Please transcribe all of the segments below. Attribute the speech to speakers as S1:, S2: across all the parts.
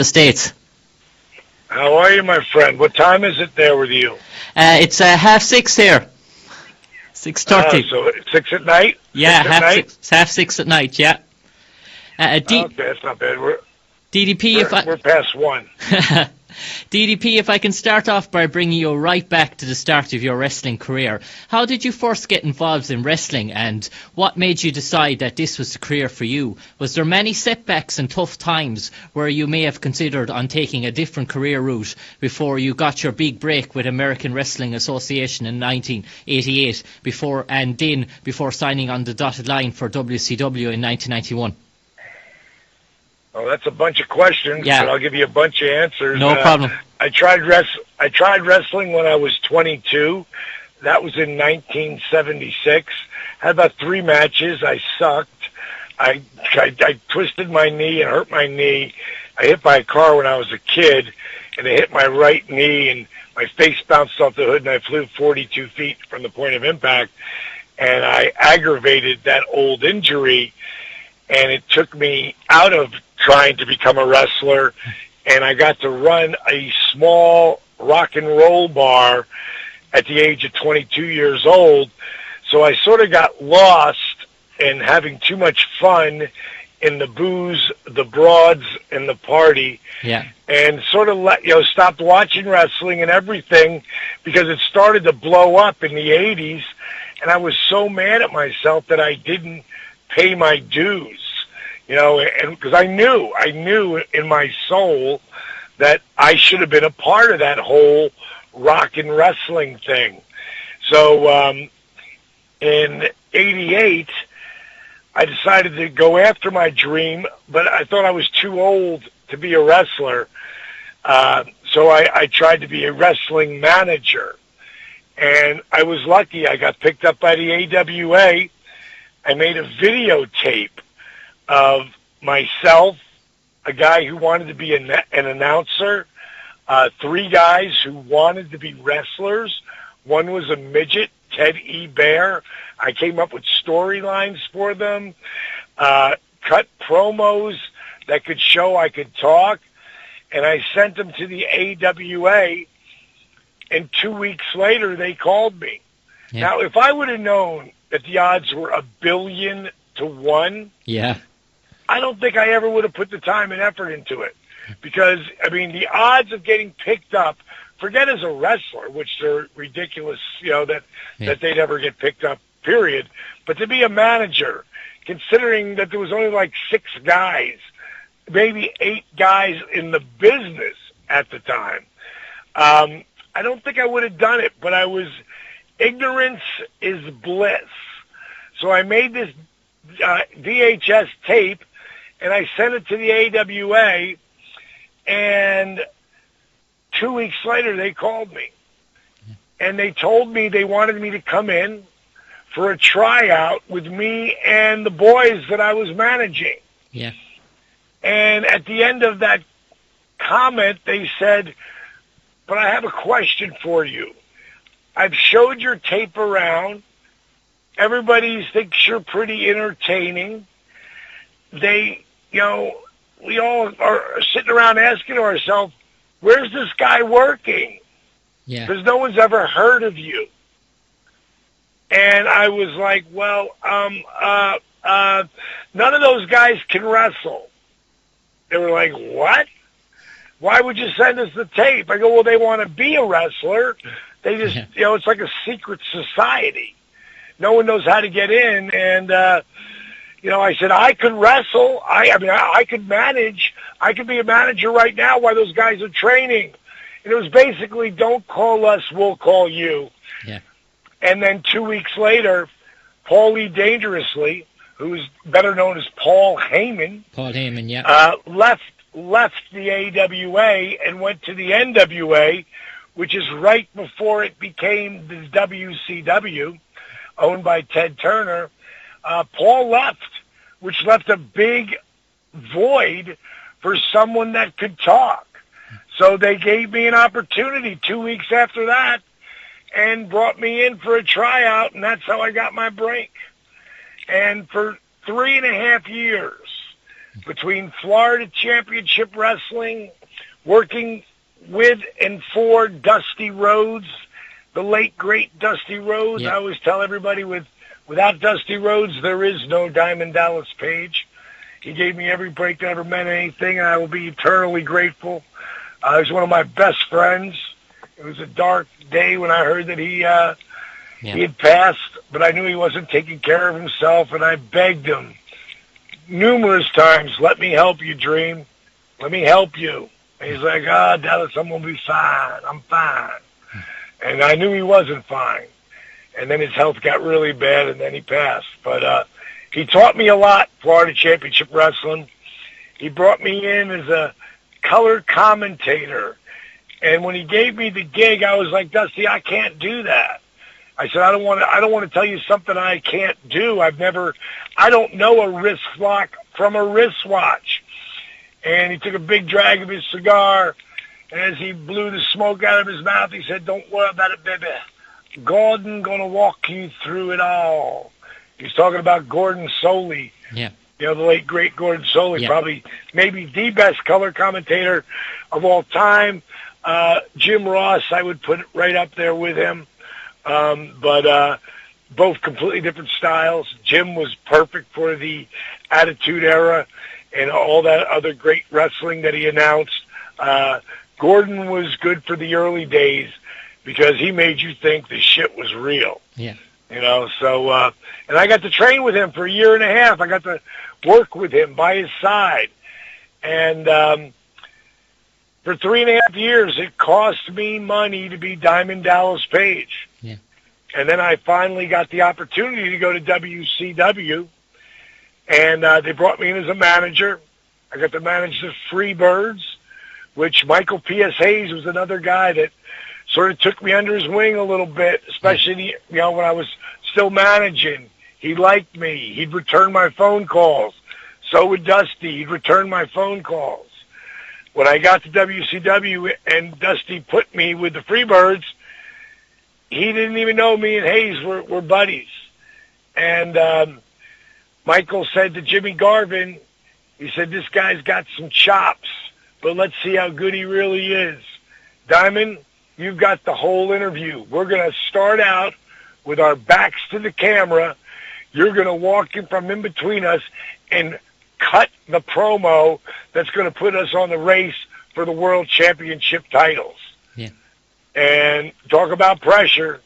S1: the States.
S2: How are you, my friend? What time is it there with you?
S1: It's 6:30 here. 6:30.
S2: So 6 at night?
S1: Yeah,
S2: 6 at night?
S1: It's 6:30 at night, yeah.
S2: Okay, that's not bad. We're past 1.
S1: DDP, if I can start off by bringing you right back to the start of your wrestling career. How did you first get involved in wrestling, and what made you decide that this was the career for you? Was there many setbacks and tough times where you may have considered on taking a different career route before you got your big break with American Wrestling Association in 1988 before signing on the dotted line for WCW in 1991?
S2: Oh, that's a bunch of questions,
S1: Yeah.
S2: but I'll give you a bunch of answers.
S1: No problem.
S2: I tried wrestling when I was 22. That was in 1976. Had about 3 matches. I sucked. I twisted my knee and hurt my knee. I hit by a car when I was a kid, and it hit my right knee, and my face bounced off the hood, and I flew 42 feet from the point of impact, and I aggravated that old injury, and it took me out of trying to become a wrestler, and I got to run a small rock and roll bar at the age of 22 years old. So I sort of got lost in having too much fun in the booze, the broads, and the party.
S1: Yeah.
S2: And sort of stopped watching wrestling and everything because it started to blow up in the 80s, and I was so mad at myself that I didn't pay my dues. And because I knew in my soul that I should have been a part of that whole rock and wrestling thing. So in '88, I decided to go after my dream, but I thought I was too old to be a wrestler. So I tried to be a wrestling manager. And I was lucky. I got picked up by the AWA. I made a videotape of myself, a guy who wanted to be an announcer, 3 guys who wanted to be wrestlers. One was a midget, Ted E. Bear. I came up with storylines for them, cut promos that could show I could talk, and I sent them to the AWA, and 2 weeks later they called me. Yeah. Now, if I would have known that the odds were 1,000,000,000 to 1,
S1: yeah,
S2: I don't think I ever would have put the time and effort into it. Because, the odds of getting picked up, forget as a wrestler, which they're ridiculous, that they'd ever get picked up, period. But to be a manager, considering that there was only like 6 guys, maybe 8 guys in the business at the time, I don't think I would have done it. But ignorance is bliss. So I made this VHS tape, and I sent it to the AWA, and 2 weeks later they called me. And they told me they wanted me to come in for a tryout with me and the boys that I was managing.
S1: Yeah.
S2: And at the end of that comment, they said, "But I have a question for you. I've showed your tape around. Everybody thinks you're pretty entertaining. We all are sitting around asking ourselves, where's this guy working?
S1: Yeah.
S2: Because no one's ever heard of you." And I was like, well, none of those guys can wrestle. They were like, what? Why would you send us the tape? I go, well, they want to be a wrestler. They just, it's like a secret society. No one knows how to get in. And, I said, I could wrestle. I could manage. I could be a manager right now while those guys are training. And it was basically, don't call us, we'll call you.
S1: Yeah.
S2: And then 2 weeks later, Paulie Dangerously, who's better known as Paul Heyman.
S1: Paul Heyman, yeah.
S2: Left the AWA and went to the NWA, which is right before it became the WCW, owned by Ted Turner. Paul left, which left a big void for someone that could talk. So they gave me an opportunity 2 weeks after that and brought me in for a tryout, and that's how I got my break. And for 3.5 years, between Florida Championship Wrestling, working with and for Dusty Rhodes, the late, great Dusty Rhodes.
S1: Yeah.
S2: I always tell everybody without Dusty Rhodes, there is no Diamond Dallas Page. He gave me every break that ever meant anything, and I will be eternally grateful. He was one of my best friends. It was a dark day when I heard that he had passed, but I knew he wasn't taking care of himself, and I begged him numerous times, let me help you, Dream. Let me help you. And he's like, Dallas, I'm going to be fine. I'm fine. And I knew he wasn't fine. And then his health got really bad, and then he passed. But he taught me a lot, Florida Championship Wrestling. He brought me in as a color commentator. And when he gave me the gig, I was like, Dusty, I can't do that. I said, I don't want to tell you something I can't do. I don't know a wrist lock from a wristwatch. And he took a big drag of his cigar, and as he blew the smoke out of his mouth, he said, don't worry about it, baby. Gordon gonna walk you through it all. He's talking about Gordon Soley.
S1: Yeah.
S2: You know, the late, great Gordon Soley, probably maybe the best color commentator of all time. Jim Ross, I would put it right up there with him. But both completely different styles. Jim was perfect for the Attitude Era and all that other great wrestling that he announced. Gordon was good for the early days because he made you think the shit was real.
S1: Yeah.
S2: You know, so, and I got to train with him for a year and a half. I got to work with him by his side. And for 3.5 years, it cost me money to be Diamond Dallas Page.
S1: Yeah.
S2: And then I finally got the opportunity to go to WCW, and they brought me in as a manager. I got to manage the Freebirds, which Michael P.S. Hayes was another guy that sort of took me under his wing a little bit, especially, you know, when I was still managing. He liked me. He'd return my phone calls. So would Dusty. He'd return my phone calls. When I got to WCW and Dusty put me with the Freebirds, he didn't even know me and Hayes were buddies. And Michael said to Jimmy Garvin, he said, this guy's got some chops, but let's see how good he really is. Diamond, you've got the whole interview. We're going to start out with our backs to the camera. You're going to walk in from in between us and cut the promo that's going to put us on the race for the World Championship titles.
S1: Yeah.
S2: And talk about pressure,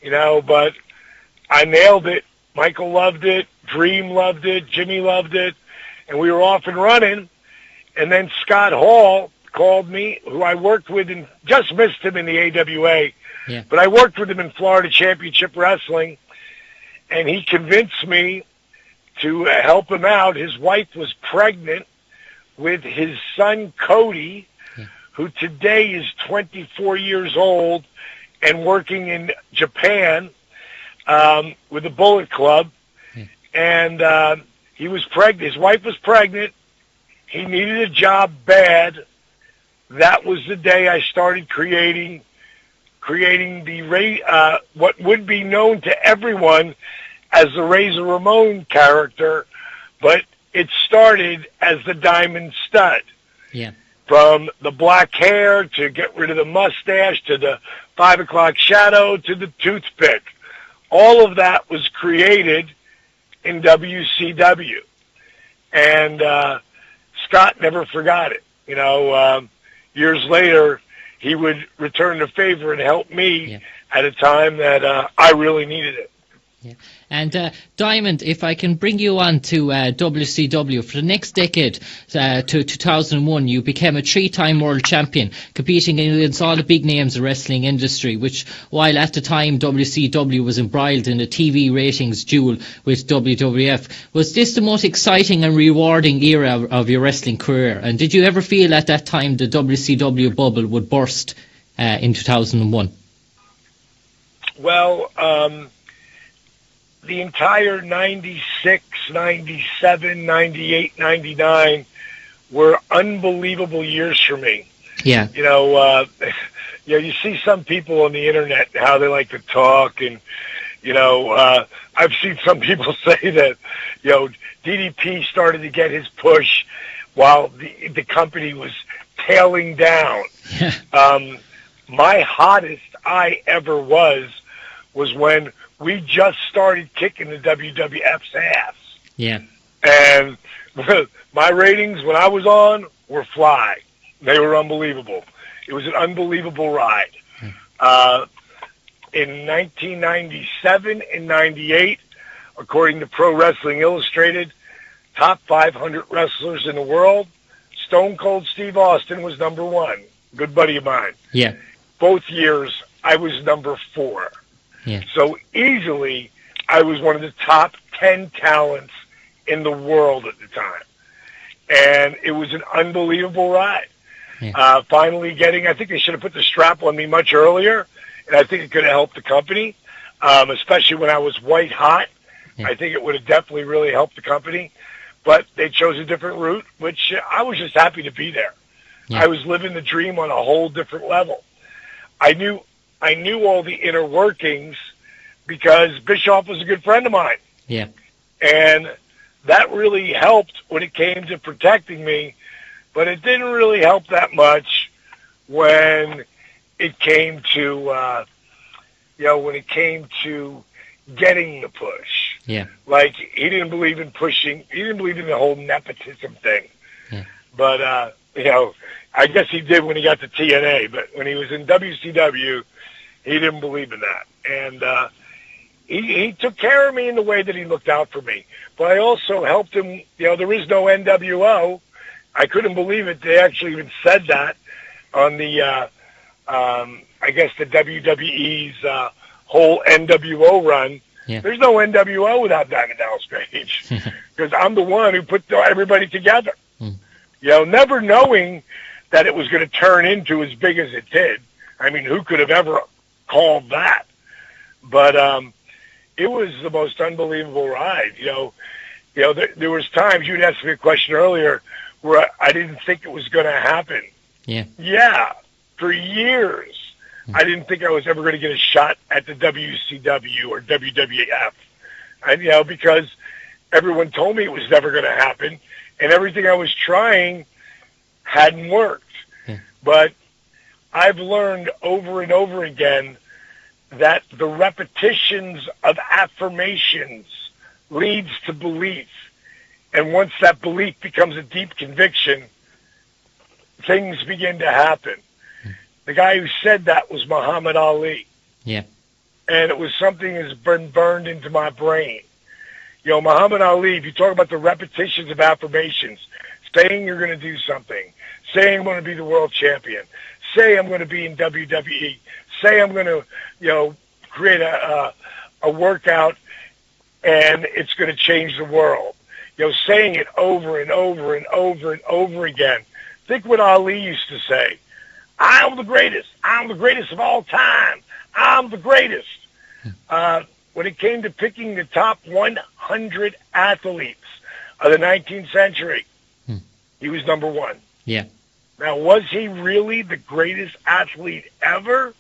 S2: you know, but I nailed it. Michael loved it. Dream loved it. Jimmy loved it. And we were off and running. And then Scott Hall called me, who I worked with and just missed him in the AWA.
S1: Yeah.
S2: But I worked with him in Florida Championship Wrestling, and he convinced me to help him out. His wife was pregnant with his son, Cody, who today is 24 years old and working in Japan with the Bullet Club. And he was pregnant. His wife was pregnant. He needed a job bad. That was the day I started creating the what would be known to everyone as the Razor Ramon character, but it started as the Diamond Stud.
S1: Yeah.
S2: From the black hair to get rid of the mustache to the 5 o'clock shadow to the toothpick. All of that was created in WCW. And Scott never forgot it. You know, years later, he would return the favor and help me at a time that I really needed it.
S1: Yeah. And Diamond, if I can bring you on to WCW, for the next decade, to 2001, you became a 3-time world champion, competing against all the big names of the wrestling industry, which, while at the time WCW was embroiled in a TV ratings duel with WWF, was this the most exciting and rewarding era of your wrestling career? And did you ever feel at that time the WCW bubble would burst in 2001?
S2: Well, the entire 96, 97, 98, 99 were unbelievable years for me.
S1: Yeah.
S2: You know, you see some people on the internet, how they like to talk, and I've seen some people say that, DDP started to get his push while the company was tailing down. My hottest I ever was when we just started kicking the WWF's ass.
S1: Yeah.
S2: And my ratings when I was on were fly. They were unbelievable. It was an unbelievable ride. In 1997 and 98, according to Pro Wrestling Illustrated, top 500 wrestlers in the world, Stone Cold Steve Austin was number one. Good buddy of mine.
S1: Yeah.
S2: Both years, I was number 4.
S1: Yeah.
S2: So easily, I was one of the top 10 talents in the world at the time. And it was an unbelievable ride.
S1: Yeah.
S2: Finally I think they should have put the strap on me much earlier, and I think it could have helped the company, especially when I was white hot.
S1: Yeah.
S2: I think it would have definitely really helped the company. But they chose a different route, which I was just happy to be there.
S1: Yeah.
S2: I was living the dream on a whole different level. I knew all the inner workings because Bischoff was a good friend of mine.
S1: Yeah.
S2: And that really helped when it came to protecting me, but it didn't really help that much when it came to, getting the push.
S1: Yeah.
S2: Like, he didn't believe in pushing. He didn't believe in the whole nepotism thing.
S1: Yeah.
S2: But, I guess he did when he got to TNA. But when he was in WCW, he didn't believe in that. And he took care of me in the way that he looked out for me. But I also helped him. There is no NWO. I couldn't believe it. They actually even said that on the, I guess, the WWE's whole NWO run.
S1: Yeah.
S2: There's no NWO without Diamond Dallas Page because I'm the one who put everybody together. Never knowing that it was going to turn into as big as it did. I mean, who could have ever called that? But it was the most unbelievable ride. There was times, you'd asked me a question earlier, where I didn't think it was going to happen.
S1: Yeah.
S2: Yeah, for years. I didn't think I was ever going to get a shot at the WCW or WWF. And, because everyone told me it was never going to happen, and everything I was trying hadn't worked.
S1: Yeah.
S2: But I've learned over and over again that the repetitions of affirmations leads to belief. And once that belief becomes a deep conviction, things begin to happen. The guy who said that was Muhammad Ali.
S1: Yeah.
S2: And it was something that's been burned into my brain. Muhammad Ali, if you talk about the repetitions of affirmations, saying you're going to do something, saying I'm going to be the world champion, say I'm going to be in WWE, say I'm going to, create a workout and it's going to change the world. Saying it over and over and over and over again. Think what Ali used to say. I'm the greatest. I'm the greatest of all time. I'm the greatest. When it came to picking the top 100 athletes of the 19th century, he was number 1.
S1: Yeah.
S2: Now, was he really the greatest athlete ever?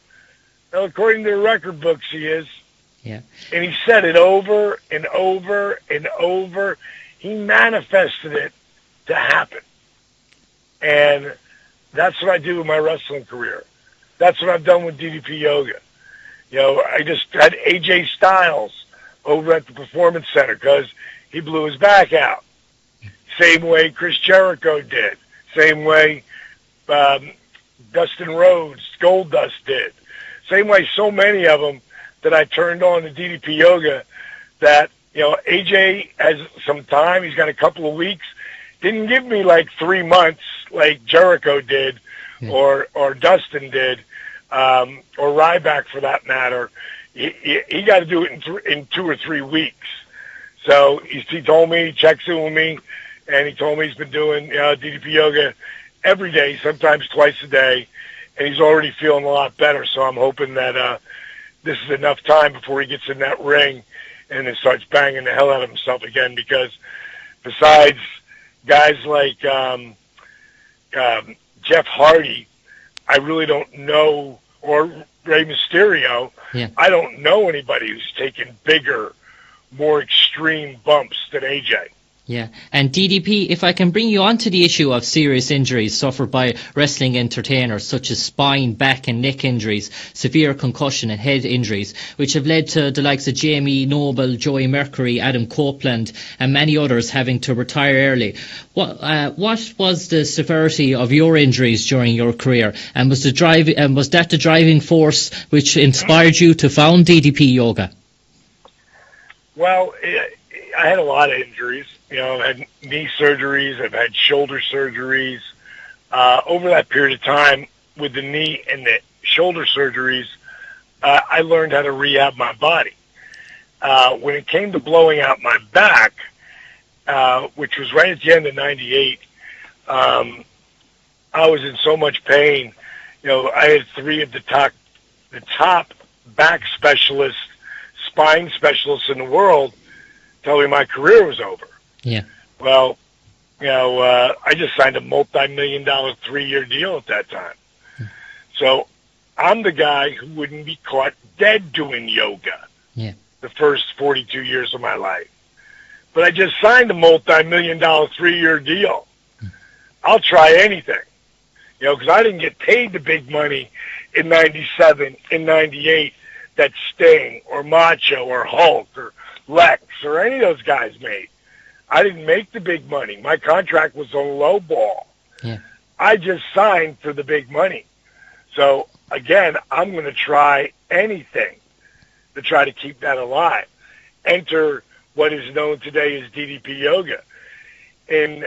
S2: Well, according to the record books, he is.
S1: Yeah.
S2: And he said it over and over and over. He manifested it to happen. And that's what I do with my wrestling career. That's what I've done with DDP Yoga. I just had AJ Styles over at the Performance Center because he blew his back out. Same way Chris Jericho did. Same way Dustin Rhodes, Goldust did. Same way so many of them that I turned on to DDP Yoga that, AJ has some time. He's got a couple of weeks. Didn't give me like 3 months like Jericho did or Dustin did or Ryback for that matter. He got to do it in 2 or 3 weeks. So he told me, he checks in with me, and he told me he's been doing DDP Yoga every day, sometimes twice a day, and he's already feeling a lot better. So I'm hoping that this is enough time before he gets in that ring and then starts banging the hell out of himself again, because besides guys like Jeff Hardy, I really don't know, or Rey Mysterio,
S1: Yeah.
S2: I don't know anybody who's taken bigger, more extreme bumps than AJ.
S1: Yeah, and DDP, if I can bring you on to the issue of serious injuries suffered by wrestling entertainers, such as spine, back and neck injuries, severe concussion and head injuries, which have led to the likes of Jamie Noble, Joey Mercury, Adam Copeland and many others having to retire early. What was the severity of your injuries during your career, and was that the driving force which inspired you to found DDP Yoga?
S2: Well, I had a lot of injuries. I had knee surgeries. I've had shoulder surgeries. Over that period of time, with the knee and the shoulder surgeries, I learned how to rehab my body. When it came to blowing out my back, which was right at the end of '98, I was in so much pain. I had three of the top back specialists, spine specialists in the world tell me my career was over.
S1: Yeah.
S2: Well, I just signed a multi-million-dollar 3-year deal at that time. So I'm the guy who wouldn't be caught dead doing yoga the first 42 years of my life. But I just signed a multi-million-dollar 3-year deal. I'll try anything, because I didn't get paid the big money in '97, in '98 that Sting or Macho or Hulk or Lex or any of those guys made. I didn't make the big money. My contract was on low ball.
S1: Yeah.
S2: I just signed for the big money. So, again, I'm going to try anything to try to keep that alive. Enter what is known today as DDP Yoga. In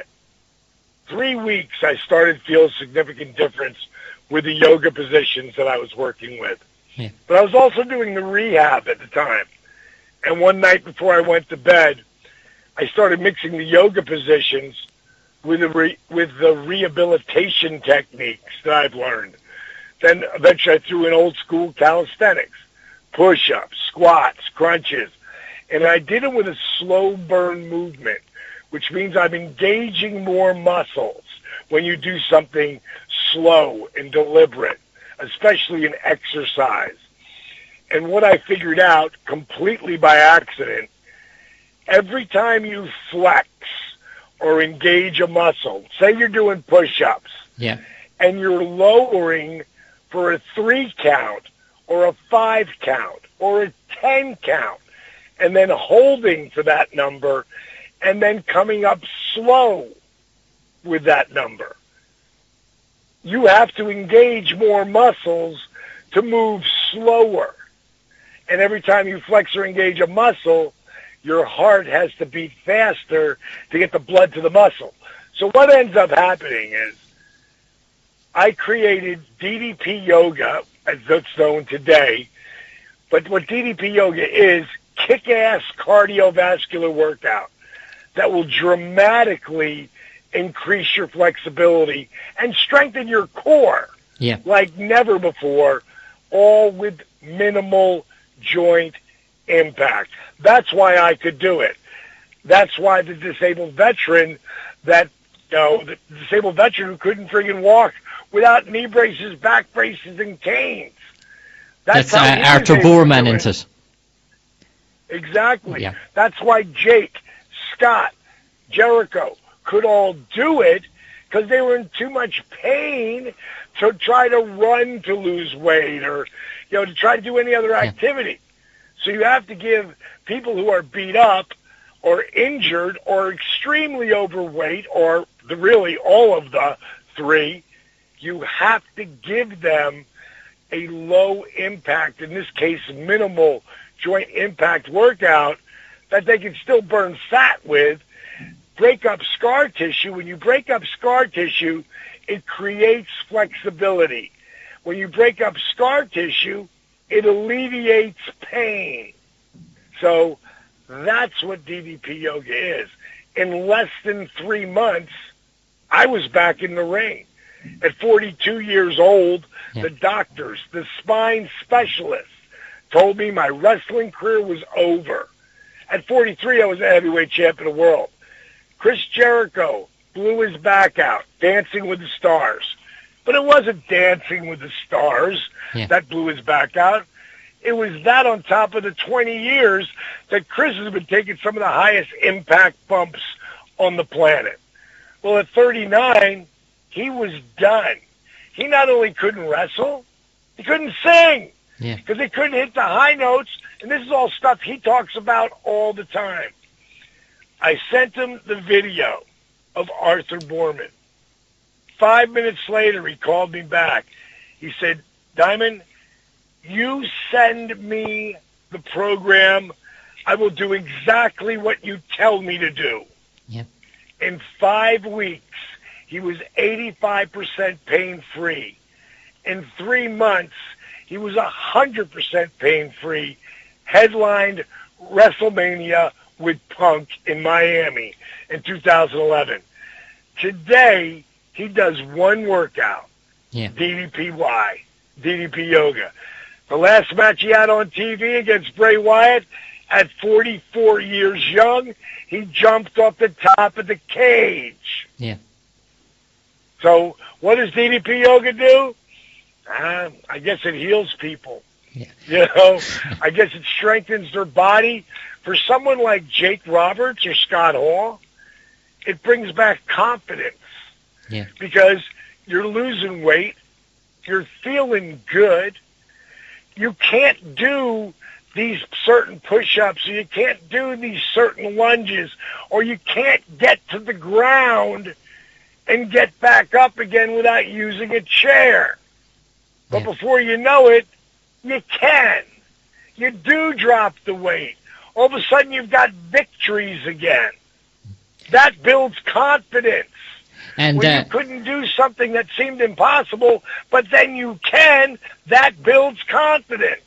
S2: 3 weeks, I started to feel a significant difference with the yoga positions that I was working with.
S1: Yeah.
S2: But I was also doing the rehab at the time. And one night before I went to bed, I started mixing the yoga positions with the rehabilitation techniques that I've learned. Then eventually I threw in old school calisthenics, push-ups, squats, crunches. And I did it with a slow burn movement, which means I'm engaging more muscles when you do something slow and deliberate, especially in exercise. And what I figured out completely by accident, every time you flex or engage a muscle, say you're doing push-ups, and you're lowering for a 3 count or a 5 count or a 10 count, and then holding for that number, and then coming up slow with that number. You have to engage more muscles to move slower. And every time you flex or engage a muscle, your heart has to beat faster to get the blood to the muscle. So what ends up happening is I created DDP Yoga, as it's known today. But what DDP Yoga is, kick-ass cardiovascular workout that will dramatically increase your flexibility and strengthen your core like never before, all with minimal joint impact. That's why I could do it. That's why the disabled veteran the disabled veteran who couldn't friggin' walk without knee braces, back braces, and canes.
S1: That's Arthur Boorman, isn't it?
S2: Exactly.
S1: Yeah.
S2: That's why Jake, Scott, Jericho could all do it, because they were in too much pain to try to run to lose weight or, to try to do any other activity. So you have to give people who are beat up or injured or extremely overweight or really all of the three, you have to give them a low impact, in this case minimal joint impact workout that they can still burn fat with, break up scar tissue. When you break up scar tissue, it creates flexibility. When you break up scar tissue, it alleviates pain. So that's what DDP Yoga is. In less than 3 months, I was back in the ring. At 42 years old, the doctors, the spine specialists told me my wrestling career was over. At 43, I was a heavyweight champion of the world. Chris Jericho blew his back out, Dancing with the Stars. But it wasn't Dancing with the Stars that blew his back out. It was that on top of the 20 years that Chris has been taking some of the highest impact bumps on the planet. Well, at 39, he was done. He not only couldn't wrestle, he couldn't sing because he couldn't hit the high notes. And this is all stuff he talks about all the time. I sent him the video of Arthur Boorman. 5 minutes later, he called me back. He said, Diamond, you send me the program, I will do exactly what you tell me to do.
S1: Yep.
S2: In 5 weeks, he was 85% pain-free. In 3 months, he was 100% pain-free, headlined WrestleMania with Punk in Miami in 2011. Today, he does one workout, DDPY, DDP Yoga. The last match he had on TV against Bray Wyatt, at 44 years young, he jumped off the top of the cage.
S1: Yeah.
S2: So what does DDP Yoga do? I guess it heals people.
S1: Yeah.
S2: You know, I guess it strengthens their body. For someone like Jake Roberts or Scott Hall, it brings back confidence.
S1: Yeah.
S2: Because you're losing weight, you're feeling good, you can't do these certain push-ups, or you can't do these certain lunges, or you can't get to the ground and get back up again without using a chair. But before you know it, you can. You do drop the weight. All of a sudden you've got victories again. That builds confidence.
S1: And
S2: when you couldn't do something that seemed impossible, but then you can, that builds confidence.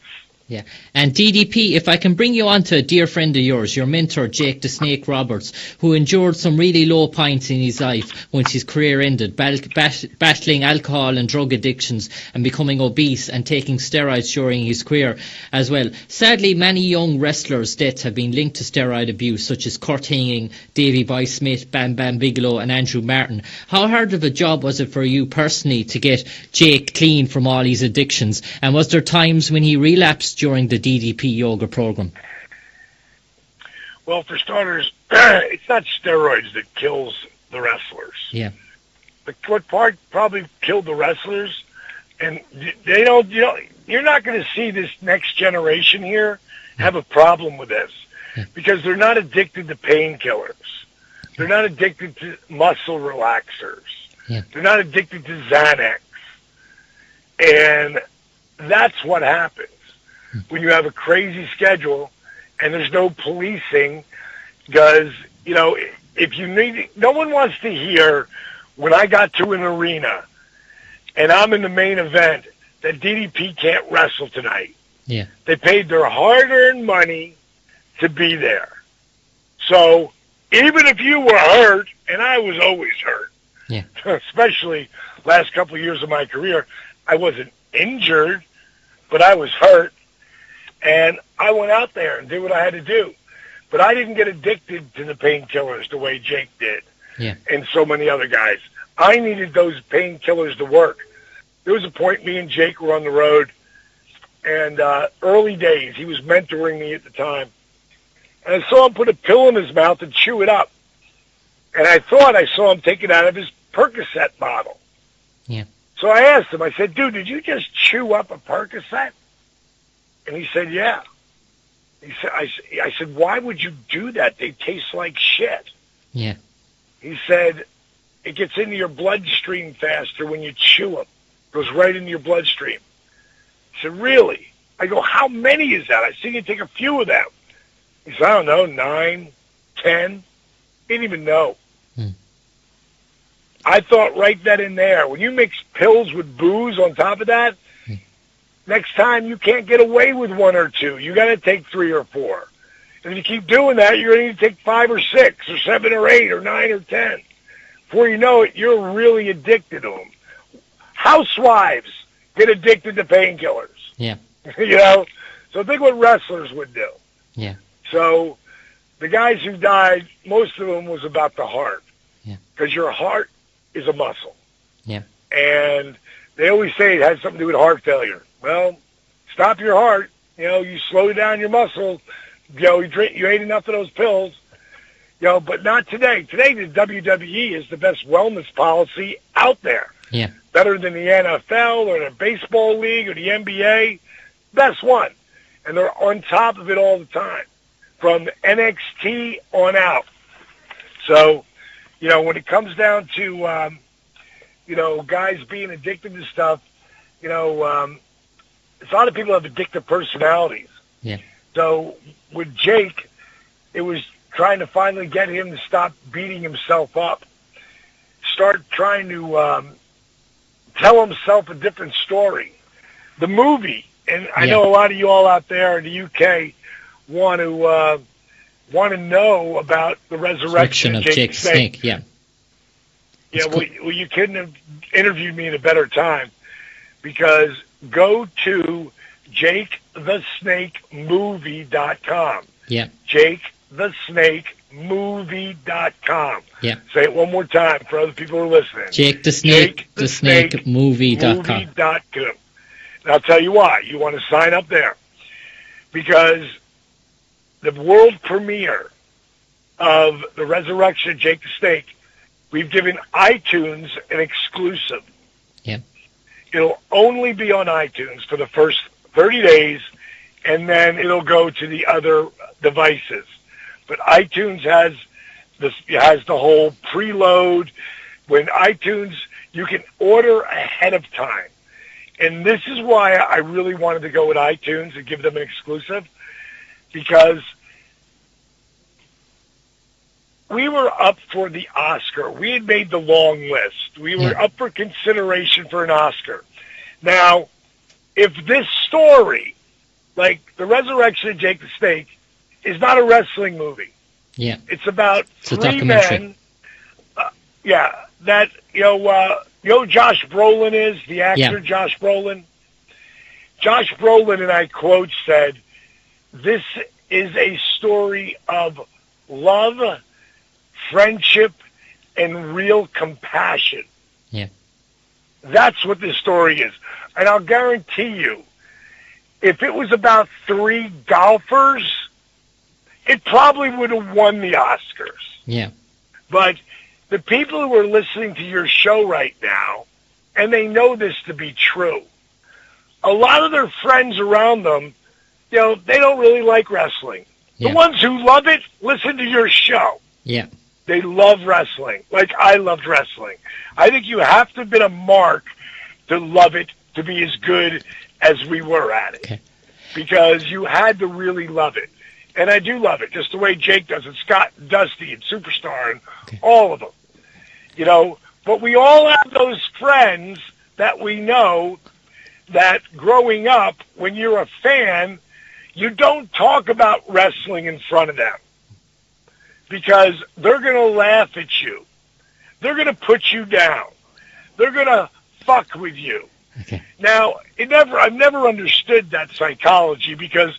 S1: Yeah. And DDP, if I can bring you on to a dear friend of yours, your mentor, Jake the Snake Roberts, who endured some really low points in his life once his career ended, battling alcohol and drug addictions and becoming obese and taking steroids during his career as well. Sadly, many young wrestlers' deaths have been linked to steroid abuse, such as Kurt Hennig, Davey Boy Smith, Bam Bam Bigelow and Andrew Martin. How hard of a job was it for you personally to get Jake clean from all his addictions? And was there times when he relapsed during the DDP yoga program?
S2: Well, for starters, it's not steroids that kills the wrestlers.
S1: Yeah.
S2: What part probably killed the wrestlers, and they don't, you're not going to see this next generation here have a problem with this because they're not addicted to painkillers. They're not addicted to muscle relaxers.
S1: Yeah.
S2: They're not addicted to Xanax. And that's what happens when you have a crazy schedule and there's no policing, because, if you need, no one wants to hear when I got to an arena and I'm in the main event that DDP can't wrestle tonight.
S1: Yeah. They
S2: paid their hard-earned money to be there. So even if you were hurt, and I was always hurt, especially last couple of years of my career, I wasn't injured, but I was hurt. And I went out there and did what I had to do. But I didn't get addicted to the painkillers the way Jake did and so many other guys. I needed those painkillers to work. There was a point me and Jake were on the road, and early days, he was mentoring me at the time. And I saw him put a pill in his mouth and chew it up. And I thought I saw him take it out of his Percocet bottle.
S1: Yeah.
S2: So I asked him, I said, dude, did you just chew up a Percocet? And he said, yeah. He said, I said, why would you do that? They taste like shit.
S1: Yeah.
S2: He said, it gets into your bloodstream faster when you chew them. It goes right into your bloodstream. I said, really? I go, how many is that? I see you take a few of them. He said, I don't know, 9, 10. He didn't even know. I thought right then and there, when you mix pills with booze on top of that, next time you can't get away with 1 or 2. You got to take 3 or 4. And if you keep doing that, you're going to need to take 5 or 6 or 7 or 8 or 9 or 10. Before you know it, you're really addicted to them. Housewives get addicted to painkillers.
S1: Yeah.
S2: So think what wrestlers would do.
S1: Yeah.
S2: So the guys who died, most of them was about the heart.
S1: Yeah.
S2: Because your heart is a muscle.
S1: Yeah.
S2: and they always say it has something to do with heart failure. Well, stop your heart. You slow down your muscle. You ate enough of those pills. But not today. Today, the WWE is the best wellness policy out there.
S1: Yeah.
S2: Better than the NFL or the baseball league or the NBA. Best one. And they're on top of it all the time, from NXT on out. So, when it comes down to, guys being addicted to stuff, a lot of people have addictive personalities.
S1: Yeah.
S2: So with Jake, it was trying to finally get him to stop beating himself up. Start trying to tell himself a different story. The movie, and I know a lot of you all out there in the UK want to know about the resurrection of Jake the Snake.
S1: Yeah.
S2: Yeah, well, you couldn't have interviewed me at a better time, because go to JakeTheSnakeMovie.com.
S1: Yeah.
S2: JakeTheSnakeMovie.com.
S1: Yeah.
S2: Say it one more time for other people who are listening.
S1: JakeTheSnakeMovie.com.
S2: And I'll tell you why. You want to sign up there. Because the world premiere of the resurrection of Jake the Snake, we've given iTunes an exclusive.
S1: Yeah.
S2: It'll only be on iTunes for the first 30 days, and then it'll go to the other devices. But iTunes has the whole preload. When iTunes, you can order ahead of time. And this is why I really wanted to go with iTunes and give them an exclusive, because we were up for the Oscar. We had made the long list. We were up for consideration for an Oscar. Now, if this story, like The Resurrection of Jake the Snake, is not a wrestling movie.
S1: Yeah.
S2: It's about three men. That, Josh Brolin is, the actor Josh Brolin. Josh Brolin, and I quote, said, "This is a story of love, friendship, and real compassion."
S1: Yeah.
S2: That's what this story is. And I'll guarantee you, if it was about three golfers, it probably would have won the Oscars.
S1: Yeah.
S2: But the people who are listening to your show right now, and they know this to be true, a lot of their friends around them, they don't really like wrestling.
S1: Yeah.
S2: The ones who love it, listen to your show.
S1: Yeah.
S2: They love wrestling, like I loved wrestling. I think you have to have been a mark to love it, to be as good as we were at it.
S1: Okay.
S2: Because you had to really love it. And I do love it, just the way Jake does it, Scott and Dusty and Superstar and all of them. But we all have those friends that we know that growing up, when you're a fan, you don't talk about wrestling in front of them, because they're going to laugh at you. They're going to put you down. They're going to fuck with you.
S1: Okay.
S2: Now, I've never understood that psychology, because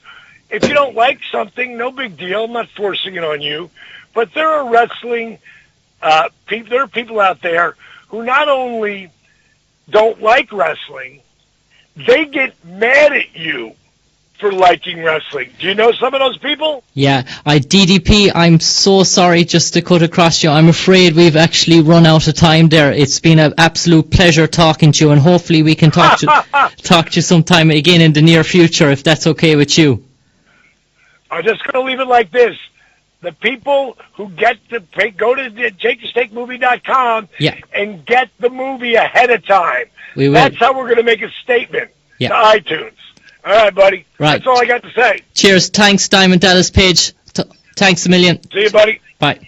S2: if you don't like something, no big deal. I'm not forcing it on you. But there are wrestling people. There are people out there who not only don't like wrestling, they get mad at you for liking wrestling. Do you know some of those people?
S1: Yeah, DDP, I'm so sorry just to cut across you. I'm afraid we've actually run out of time there. It's been an absolute pleasure talking to you, and hopefully we can talk to you sometime again in the near future, if that's okay with you.
S2: I'm just going to leave it like this. The people who get to go to JakeTheSnakeMovie.com and get the movie ahead of time.
S1: We will.
S2: That's how we're going to make a statement to iTunes. All right, buddy.
S1: Right.
S2: That's all I got to say.
S1: Cheers. Thanks, Diamond Dallas Page. Thanks a million.
S2: See you, buddy.
S1: Bye.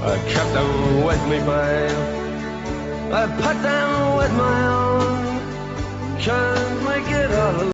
S3: I kept them with me, babe. I put them with my own. Can't make it all alone.